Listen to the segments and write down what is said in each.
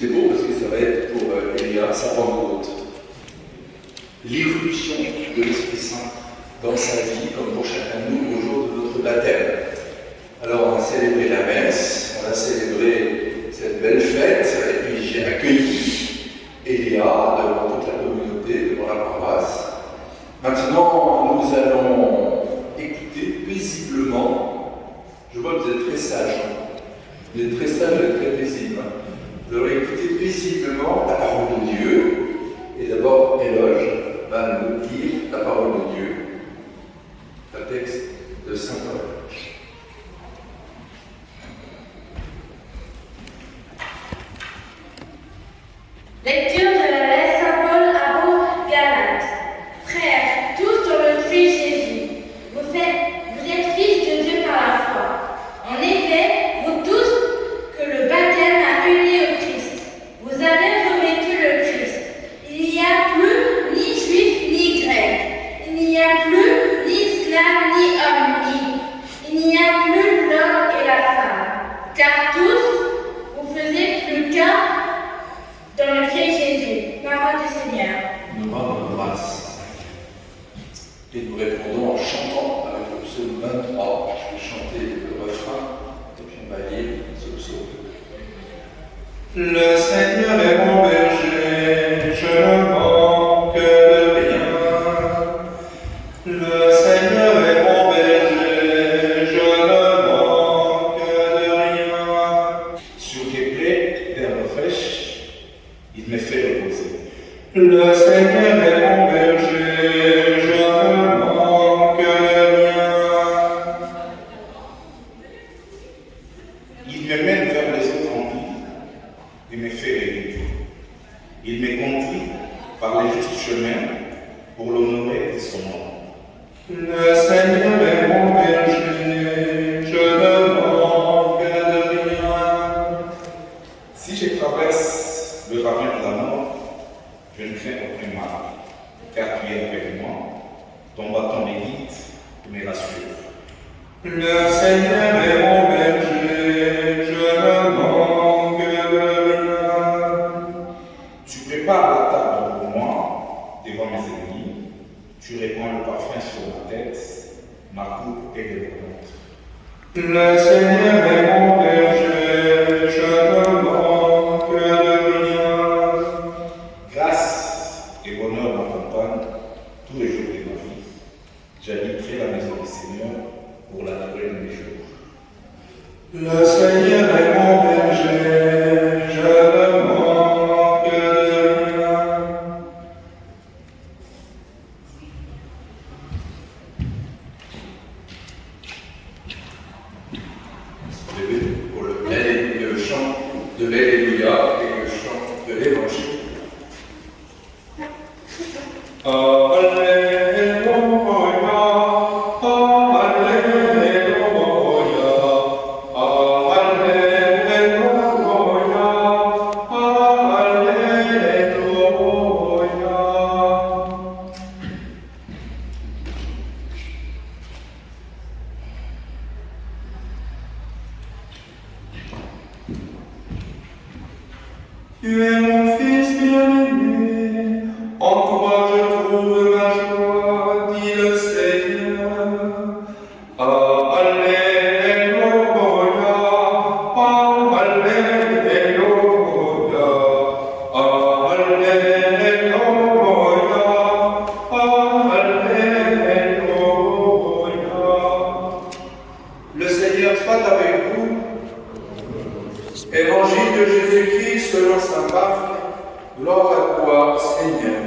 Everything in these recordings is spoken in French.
C'est beau parce que ça va être pour Elia, sa Pentecôte. L'irruption de l'Esprit Saint dans sa vie, comme pour chacun de nous au jour de notre baptême. Alors on a célébré la messe, on a célébré cette belle fête, et puis j'ai accueilli Elia devant toute la communauté, devant la paroisse. Maintenant, nous allons écouter paisiblement. Je vois que vous êtes très sages. Vous êtes très sages et très paisibles. Nous allons écouter paisiblement la parole de Dieu. Et d'abord, Éloge va nous lire la parole de Dieu, un texte de Saint Paul. Lecture de la lettre Saint Paul aux Galates. Frères, tous dans le Christ Jésus, vous êtes fils de Dieu par la foi. En effet, vous tous, que le baptême a uni au Christ, vous avez revêtu le Christ. Il n'y a plus ni juif ni grec, il n'y a plus ni esclave ni homme libre, il n'y a plus l'homme et la femme, car tous, vous faisiez plus qu'un dans le Christ Jésus. Parole du Seigneur. Nous rendons grâce. Et nous répondons en chantant avec le psaume 23. Je vais chanter le refrain et puis on va lire ce psaume. Le Seigneur est mon berger, je ne manque de rien. Le Seigneur est mon berger, je ne manque de rien. Sur des plaies d'herbes fraîches, il me fait reposer. Le Seigneur est mon berger, je ne manque de rien. Il me mène vers les eaux tranquilles et me fait rêver. Il me conduit par les justes chemins pour l'honorer de son nom. Le Seigneur est mon berger, je ne manque de rien. Si je traverse le ravin de la mort, je ne crains aucun mal, car tu es avec moi, ton bâton me guide et me rassure. Le Seigneur est mon berger, je ne manque de rien. Tu prépares la table pour moi, devant mes ennemis, tu répands le parfum sur ma tête, ma coupe est débordante. Le Seigneur est mon berger, je ne manque de rien. Grâce et bonheur m'accompagnent tous les jours de ma vie. J'habiterai la maison du Seigneur pour la durée de mes jours. Le Seigneur est mon berger, je ne manque de rien. Levez pour le chant de l'Alléluia et le chant de l'Évangile. Tu es mon fils bien-aimé, en toi je trouve ma joie, dit le Seigneur. Alléluia, Alléluia, Alléluia, Alléluia. Le Seigneur soit avec vous. Évangile de Jésus-Christ selon saint Marc, gloire à toi, Seigneur.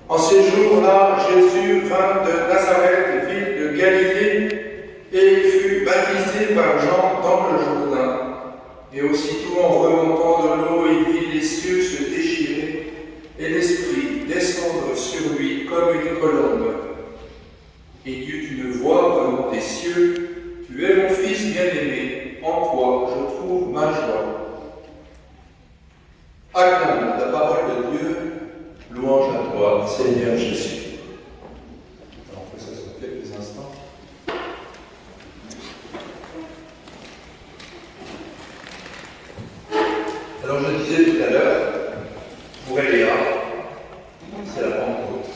En ces jours-là, Jésus vint de Nazareth, ville de Galilée, et il fut baptisé par Jean dans le Jourdain. Et aussitôt, en remontant de l'eau, il vit les cieux se déchirer, et l'Esprit descendre sur lui comme une colombe. Et il y eut une voix venant des cieux, « Tu es mon Fils bien-aimé, en toi je trouve ma joie. » Acclame la parole de Dieu, louange à toi, Seigneur Jésus. Alors on fait ça sur quelques instants. Alors je disais tout à l'heure, pour Eléa, c'est la Pentecôte.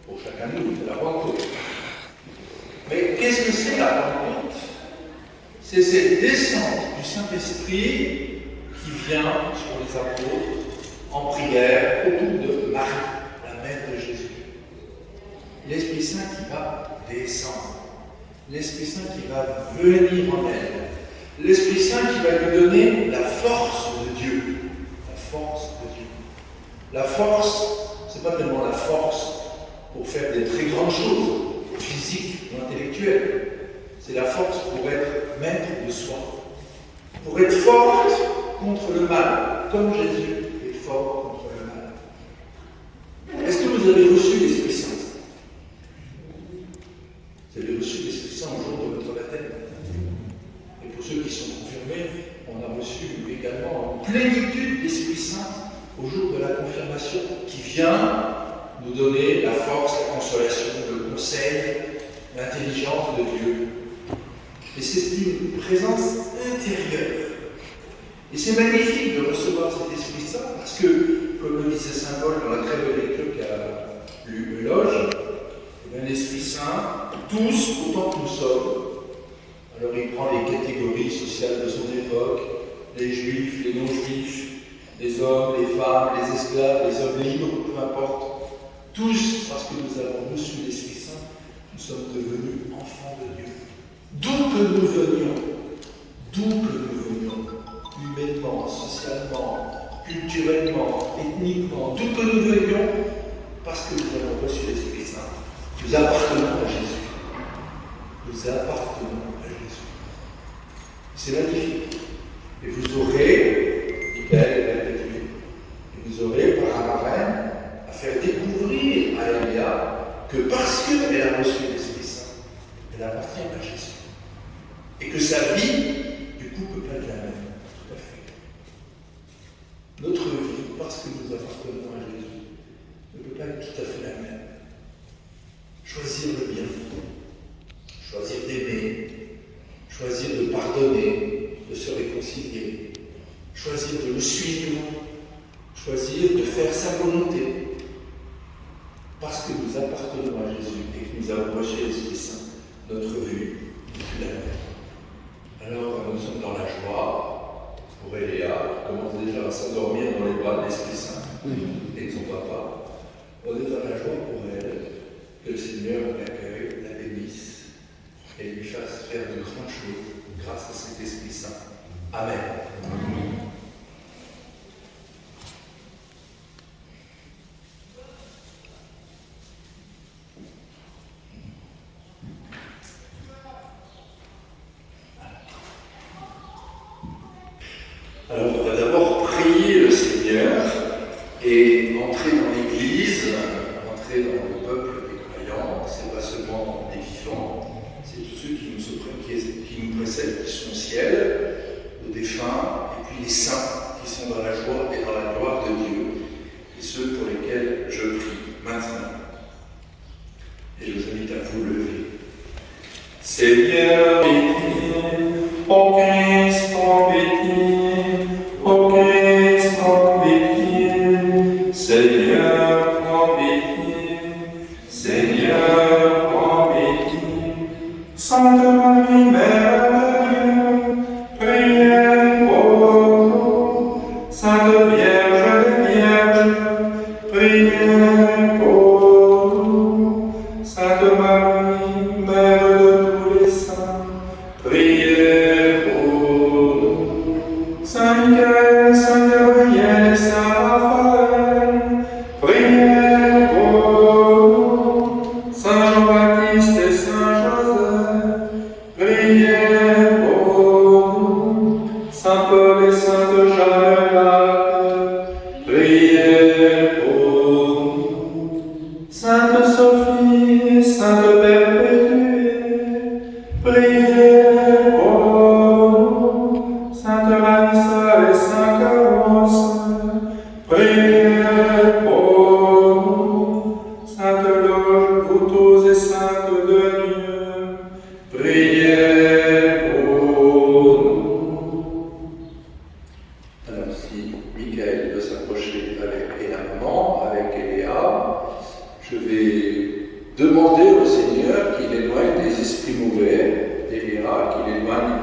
Pour chacun de nous, c'est la Pentecôte. Mais qu'est-ce que c'est la Pentecôte? C'est cette descente du Saint-Esprit qui vient sur les apôtres en prière autour de Marie, la mère de Jésus. L'Esprit Saint qui va descendre. L'Esprit Saint qui va venir en elle. L'Esprit Saint qui va lui donner la force de Dieu. La force de Dieu. La force, c'est pas tellement la force pour faire des très grandes choses, physiques ou intellectuelles. C'est la force pour être maître de soi. Pour être forte contre le mal, comme Jésus est fort contre le mal. Est-ce que vous avez reçu l'Esprit Saint? Vous avez reçu l'Esprit Saint au jour de votre baptême. Et pour ceux qui sont confirmés, on a reçu également une plénitude d'Esprit Saint au jour de la confirmation qui vient nous donner la force, la consolation, le conseil, l'intelligence de Dieu. Et c'est une présence intérieure. Et c'est magnifique de recevoir cet Esprit Saint parce que, comme le disait Saint Paul dans la très belle lecture qu'a lu Euloge, l'Esprit Saint, tous autant que nous sommes. Alors il prend les catégories sociales de son époque, les juifs, les non-juifs, les hommes, les femmes, les esclaves, les hommes libres, peu importe. Tous, parce que nous avons reçu l'Esprit Saint, nous sommes devenus enfants de Dieu. D'où que nous venions, humainement, socialement, culturellement, ethniquement, d'où que nous venions, parce que nous avons reçu l'Esprit Saint, nous appartenons à Jésus. Nous appartenons à Jésus. C'est magnifique. Et vous aurez, Michael l'a peut-être lu, et vous aurez par un marraine à faire découvrir à Eléa que parce qu'elle a reçu l'Esprit Saint, elle appartient à Jésus. Et que sa vie, du coup, peut pas être la même. Tout à fait. Notre vie, parce que nous appartenons à Jésus, ne peut pas être tout à fait la même. Choisir le bien, choisir d'aimer, choisir de pardonner, de se réconcilier, choisir de le suivre, choisir de faire sa volonté. Parce que nous appartenons à Jésus et que nous avons reçu l'Esprit Saint, notre vie n'est plus la même. Alors nous sommes dans la joie pour Eléa, qui commence déjà à s'endormir dans les bras de l'Esprit Saint et de son papa. On est dans la joie pour elle, que le Seigneur l'accueille, la bénisse et lui fasse faire de grandes choses grâce à cet Esprit Saint. Amen. Alors, on va d'abord prier le Seigneur et entrer dans l'Église, entrer dans le peuple des croyants. C'est pas seulement les vivants, c'est tous ceux qui nous précèdent, qui sont au ciel, aux défunts, et puis les saints qui sont dans la joie et dans la gloire de Dieu, et ceux pour lesquels je prie maintenant. Et je vous invite à vous lever. Seigneur, ô Christ, ô Christ, ô béni, Seigneur, ô béni, Seigneur, ô béni, Sainte Marie, Mère de Dieu, priez pour nous, Sainte Vierge des Vierges, priez pour nous, Sainte Marie, Mère de tous les saints, priez pour nous, Saint Michael, Saint Gabriel, Saint Raphaël, priez pour nous, Saint Jean-Baptiste et Saint Joseph, priez pour nous, Saint Paul et Sainte Jeanne d'Arc, si Michael veut s'approcher avec la maman, avec Eléa, je vais demander au Seigneur qu'il éloigne les esprits mauvais d'Eléa, qu'il éloigne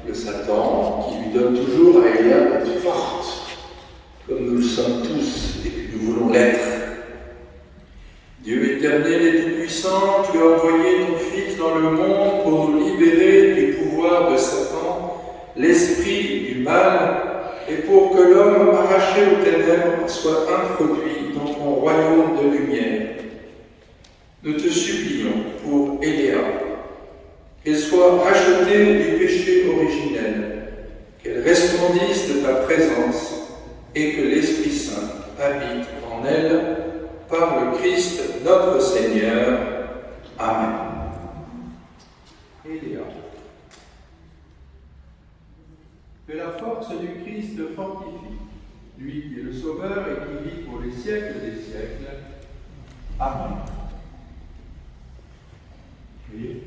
le Satan, qui lui donne toujours à Eléa d'être forte, comme nous le sommes tous et que nous voulons l'être. Dieu éternel et tout-puissant, tu as envoyé ton Fils dans le monde pour nous libérer du pouvoir de Satan, l'esprit du mal, et pour que l'homme arraché aux ténèbres soit introduit dans ton royaume de lumière. Nous te supplions pour Eléa, qu'elle soit rachetée du péché originel, qu'elle resplendisse de ta présence et que l'Esprit Saint habite en elle par le Christ notre Seigneur. Amen. Eléa. Que la force du Christ te fortifie, lui qui est le Sauveur et qui vit pour les siècles des siècles. Amen. Vous voyez,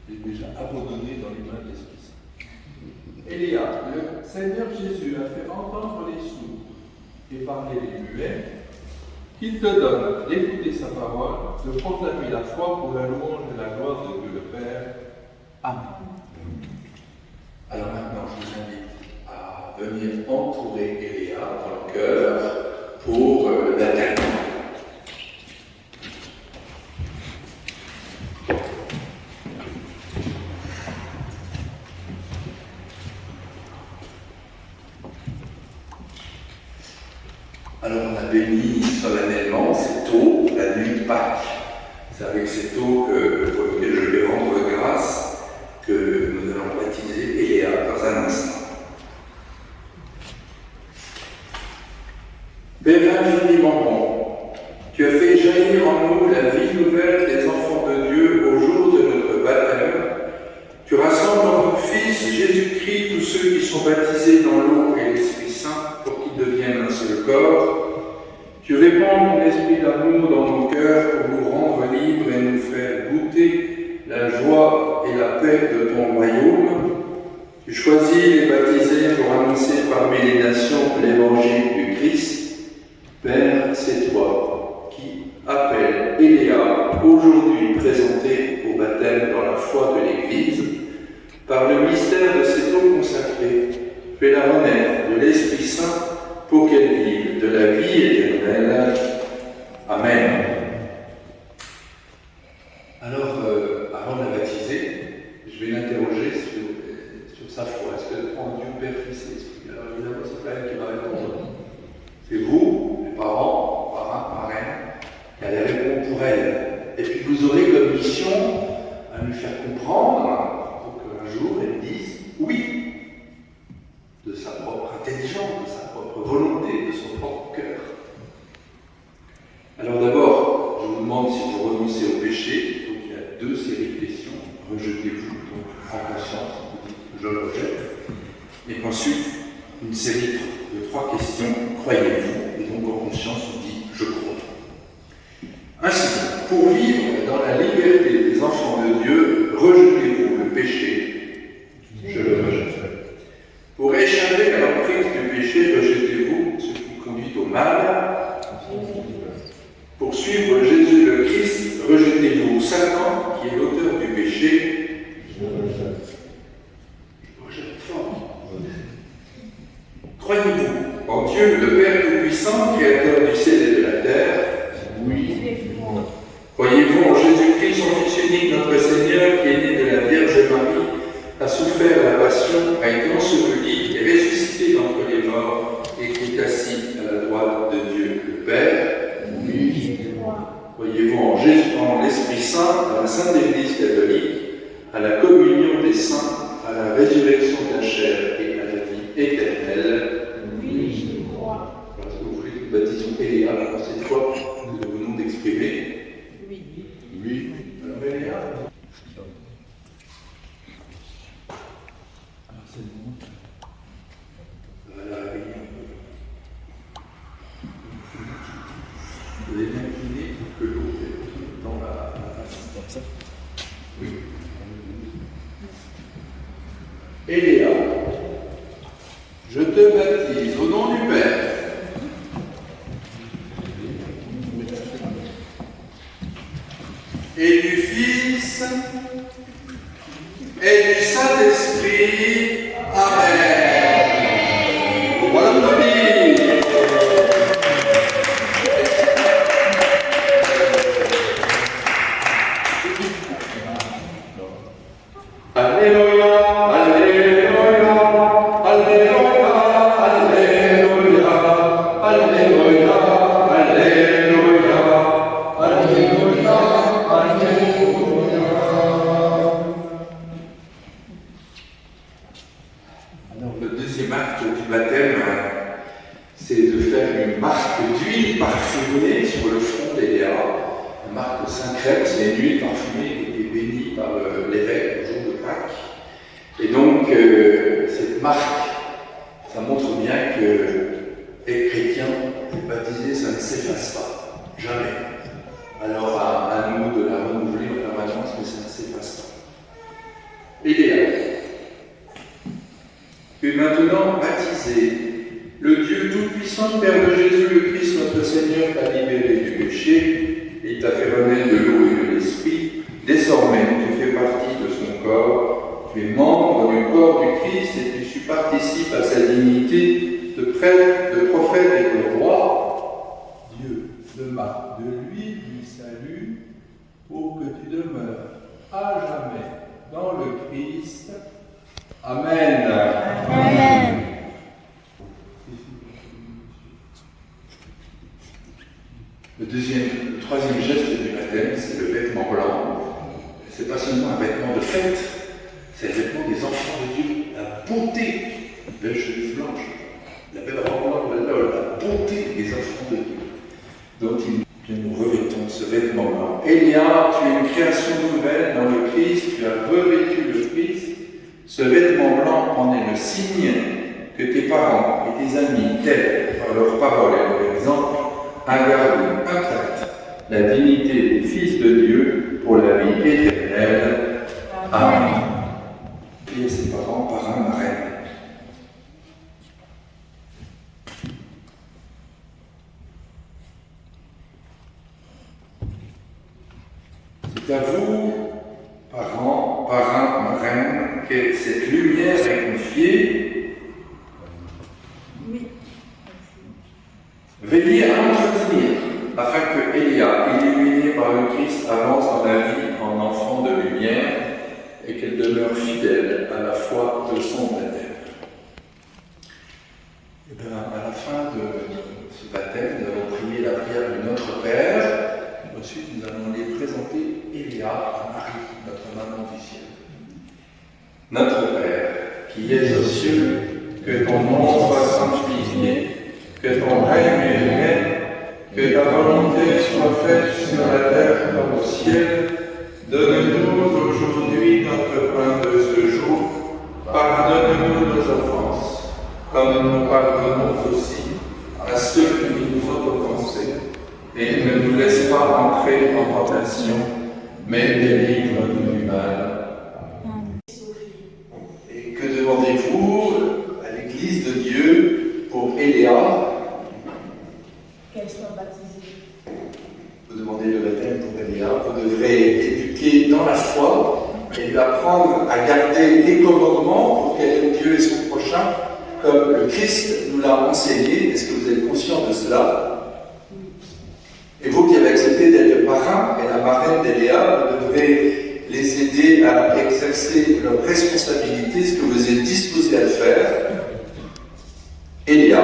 j'ai déjà abandonné dans les mains de l'Esprit Saint. Eléa, le Seigneur Jésus a fait entendre les sourds et parler les muets, qu'il te donne d'écouter sa parole, de proclamer la foi pour la louange et la gloire de Dieu le Père. Amen. Alors maintenant, je vous invite à venir entourer Eléa dans le cœur pour le baptême. Alors on a béni solennellement cette eau la nuit de Pâques. C'est avec cette eau pour laquelle je vais rendre grâce que nous allons baptiser Eléa dans un instant. Père infiniment bon, tu as fait jaillir en nous la vie nouvelle des enfants de Dieu au jour de notre baptême. Tu rassembles en ton Fils Jésus-Christ tous ceux qui sont baptisés dans l'eau et l'Esprit Saint pour qu'ils deviennent un seul corps. Tu répands ton esprit d'amour dans nos cœurs pour nous rendre libres et nous faire goûter la joie et la paix de ton royaume. Tu choisis les baptisés pour annoncer parmi les nations l'évangile du Christ. Père, c'est toi qui appelles Eléa, aujourd'hui présenté au baptême dans la foi de l'Église. Par le mystère de cette eau consacrée, fais-la renaître de l'Esprit Saint pour qu'elle vive de la vie éternelle. Amen. Alors, avant de la baptiser, je vais l'interroger sur sa foi. Est-ce qu'elle prend Dieu, Père, Fils et Esprit? Alors évidemment, c'est pas elle qui va répondre. C'est vous, les parents, parrains, marraines, qui allez répondre pour elle. Et puis vous aurez comme mission à lui faire comprendre pour qu'un jour elle dise oui, de sa propre intelligence, de sa propre volonté, de son propre cœur. Alors d'abord, je vous demande si vous renoncez au péché. Donc il y a deux séries de questions. Rejetez-vous, donc en conscience, vous dites je le rejette. Et ensuite, une série de 3 questions, croyez-vous? Et donc en conscience, vous dites je crois. Ainsi, pour vivre dans la liberté des enfants de Dieu, rejetez-vous le péché? Je le rejette. Pour échapper à l'emprise du péché, rejetez-vous ce qui conduit au mal. Pour suivre Jésus le Christ, rejetez-vous Satan, qui est l'auteur du péché. Je rejette fort. Croyez-vous en Dieu, le Père Tout-Puissant, Créateur du ciel et de la terre? Oui. Croyez-vous en Jésus-Christ, son Fils unique, notre Seigneur, qui est né de la Vierge Marie, a souffert la passion, a été enseveli et ressuscité d'entre les morts, et qui est assis à la droite de Dieu le Père? Oui. Croyez-vous en Jésus, en l'Esprit Saint, à la Sainte Église catholique, à la communion des saints, à la résurrection de la chair et à la vie éternelle? Oui, je crois. Est-ce que vous voulez que nous baptisions Eléa pour cette fois nous venons d'exprimer? Oui. Oui. Alors Eléa? Alors c'est le moment. Voilà, vous allez incliner pour que l'eau est dans la face. Comme ça? Oui. Eléa, je te baptise l'Église. Au nom du Père, et du Fils, et du Saint-Esprit. Amen. Voilà le Alléluia, Alléluia, Alléluia, Alléluia, Alléluia, Alléluia, Alléluia, Alléluia. Alors, le deuxième acte du baptême, c'est de faire une marque d'huile parfumée sur le front d'Eléa. Une marque de Saint-Crème, c'est une huile parfumée qui était bénie par l'évêque au jour de Pâques. Et donc, cette marque, ça montre bien que être chrétien, être baptisé, ça ne s'efface pas. Jamais. Alors, à nous de la renouveler en permanence, mais ça ne s'efface pas. Eléa. Puis maintenant, baptisé, le Dieu Tout-Puissant, Père de Jésus le Christ, notre Seigneur, t'a libéré du péché, et il t'a fait renaître de l'eau et de l'esprit. Désormais, tu fais partie de son corps, tu es membre du corps du Christ et tu participes à sa dignité de prêtre, de prophète et de roi. Dieu te marque de lui du salut pour que tu demeures à jamais dans le Christ. Amen. Amen. Le troisième geste du baptême, c'est le vêtement blanc. C'est pas seulement un vêtement de fête, c'est le vêtement des enfants de Dieu. La bonté, belle chemise blanche, la belle robe blanche, la bonté des enfants de Dieu. Donc nous revêtons ce vêtement blanc. Elia, tu es une création nouvelle dans le Christ, tu as revêtu le Christ. Ce vêtement blanc en est le signe que tes parents et tes amis t'aident par leurs paroles et leur exemple à garder intacte la dignité des fils de Dieu pour la vie éternelle. Amen. Et ses parents, parrains, marraines. C'est à vous, parents, parrains, marraines, que cette lumière est confiée. Oui. Veillez à l'entretenir, afin que Elia, illuminé par le Christ, avance dans la vie en enfant de lumière et qu'elle demeure fidèle à la foi de son baptême. Et bien, à la fin de ce baptême, nous allons prier la prière de notre Père. Ensuite, nous allons les présenter Elia à Marie, notre maman du ciel. Notre Père, qui es aux cieux, que ton nom soit sanctifié, que ton règne vienne, que ta volonté soit faite sur la terre comme au ciel. Donne-nous aujourd'hui notre pain de ce jour. Pardonne-nous nos offenses, comme nous pardonnons aussi à ceux qui nous ont offensés. Et ne nous laisse pas entrer en tentation, mais délivre-nous du mal. Et que demandez-vous à l'Église de Dieu pour Eléa? Qu'elle soit baptisée. Vous demandez le baptême pour Eléa. Vous devrez éduquer dans la foi et lui apprendre à garder les commandements pour qu'elle aime Dieu et son prochain, comme le Christ nous l'a enseigné. Est-ce que vous êtes conscient de cela? Et vous qui avez accepté d'être le parrain et la marraine d'Eléa, vous devrez les aider à exercer leurs responsabilités, ce que vous êtes disposés à le faire. Eléa,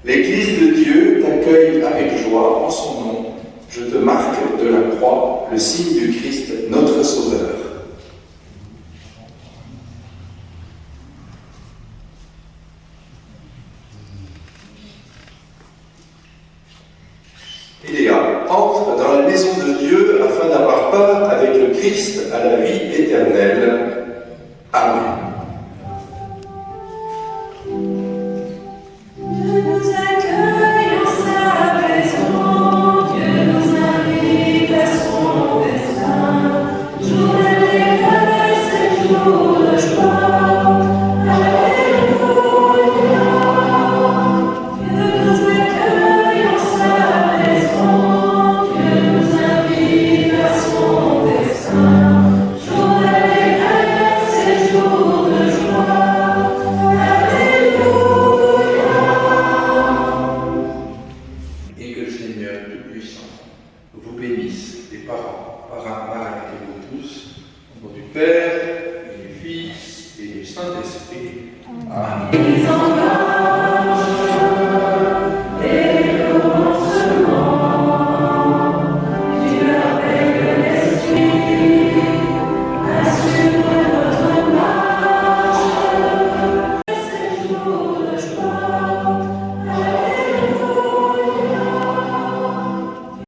l'Église de Dieu t'accueille avec joie en son nom. Je te marque de la croix le signe du Christ, notre Sauveur. Eléa, entre dans la maison de Dieu afin d'avoir part avec le Christ à la vie éternelle. Amen.